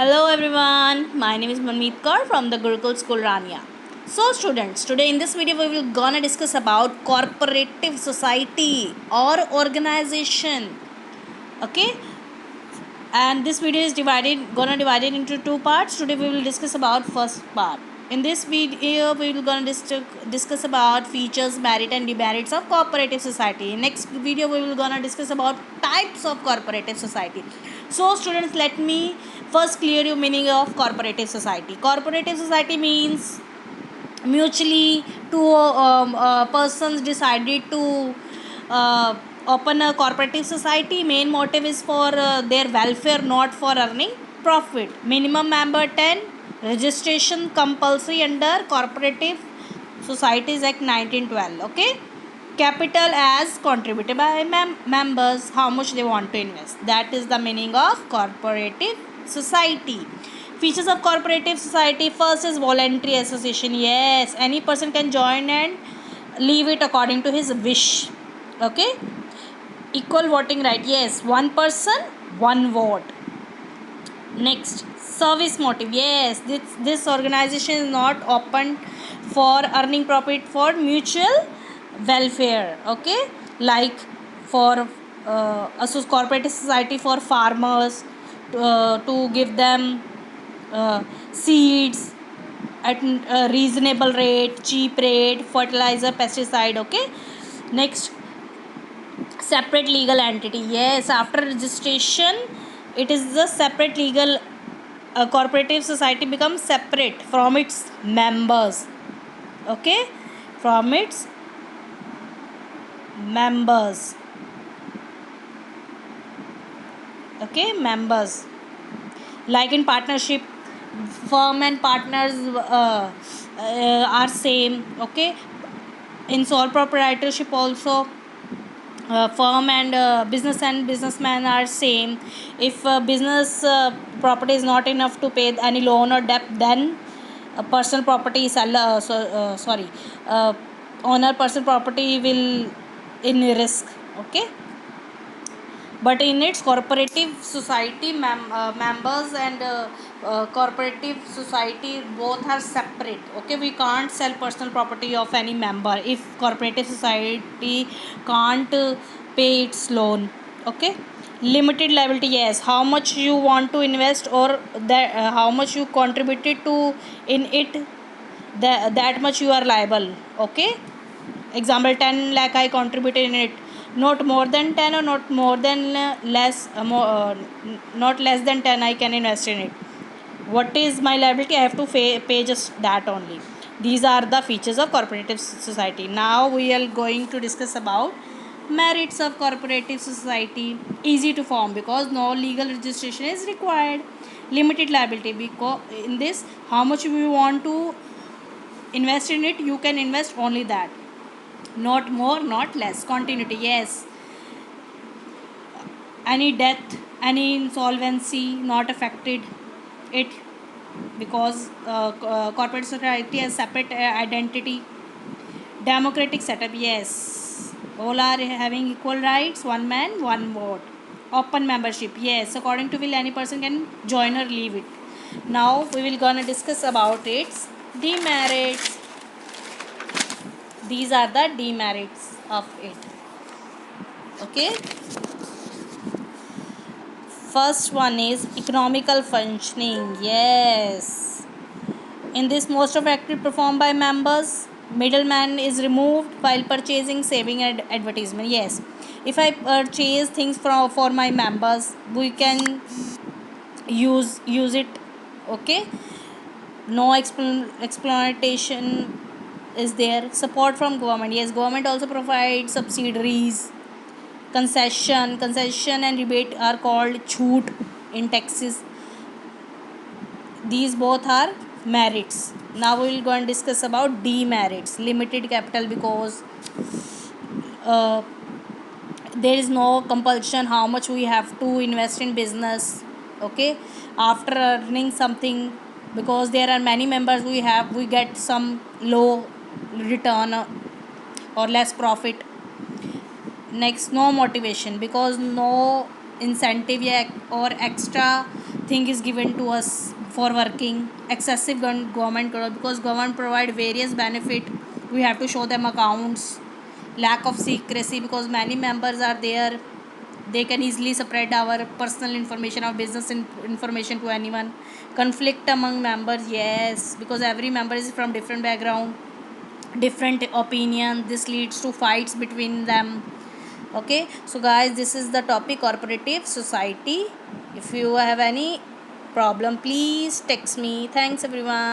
Hello everyone, my name is Manmeet Kaur from the Gurukul School Rania. So students, today in this video we will gonna discuss about cooperative society or organization. Okay, and this video is divided into two parts. Today we will discuss about first part. In this video we will gonna discuss about features, merit and demerits of cooperative society. In next video we will gonna discuss about types of cooperative society. So students, let me first clear you meaning of cooperative society. Cooperative society means mutually two persons decided to uh, open a cooperative society. Main motive is for their welfare, not for earning profit. Minimum member 10. Registration compulsory under Cooperative Societies Act 1912. Okay, capital as contributed by members, how much they want to invest. That is the meaning of cooperative society. Features of cooperative society: first is voluntary association. Yes, any person can join and leave it according to his wish. Okay, equal voting right. Yes, one person, one vote. Next, service motive. Yes, this organization is not open for earning profit, for mutual welfare. Okay, like for cooperative society for farmers, to give them seeds at a reasonable rate, cheap rate, fertilizer, pesticide. Okay, next, separate legal entity. Yes, after registration it is the separate legal, cooperative society becomes separate from its members. Okay, from its members. Okay, members, like in partnership, firm and partners are same. Okay, in sole proprietorship also, firm and businessman are same. If business property is not enough to pay any loan or debt, then personal property seller, uh, owner personal property will in risk. Okay, but in its cooperative society, members and cooperative society both are separate. Okay, we can't sell personal property of any member if cooperative society can't pay its loan. Okay, limited liability. Yes, how much you want to invest, or that how much you contributed to in it, that much you are liable. Okay, example, 10 lakh I contributed in it, not more than 10 or not more than not less than 10 I can invest in it. What is my liability? I have to pay just that only. These are the features of cooperative society. Now we are going to discuss about merits of cooperative society. Easy to form because no legal registration is required. Limited liability, because in this, how much we want to invest in it, you can invest only that, not more, not less. Continuity. Yes, any death, any insolvency not affected it, because corporate society has separate identity. Democratic setup. Yes, all are having equal rights, one man one vote. Open membership. Yes, according to will any person can join or leave it. Now we will gonna discuss about its demerits. These are the demerits of it. Okay, first one is economical functioning. Yes, in this most of activity performed by members. Middleman is removed while purchasing, saving and advertisement. Yes, if I purchase things for my members, we can use it. Okay, no exploitation is there. Support from government. Yes, government also provides subsidies. Concession and rebate are called chhoot in Texas. These both are merits. Now we will go and discuss about demerits. Limited capital, because uh, there is no compulsion how much we have to invest in business. Okay, after earning something, because there are many members, we get some low return, or less profit. Next, no motivation, because no incentive or extra thing is given to us for working. Excessive government control, because government provide various benefit, we have to show them accounts. Lack of secrecy, because many members are there, they can easily spread our personal information, our business information to anyone. Conflict among members, yes, because every member is from different background, different opinion, this leads to fights between them. Okay, so guys, this is the topic, cooperative society. If you have any problem, please text me. Thanks everyone.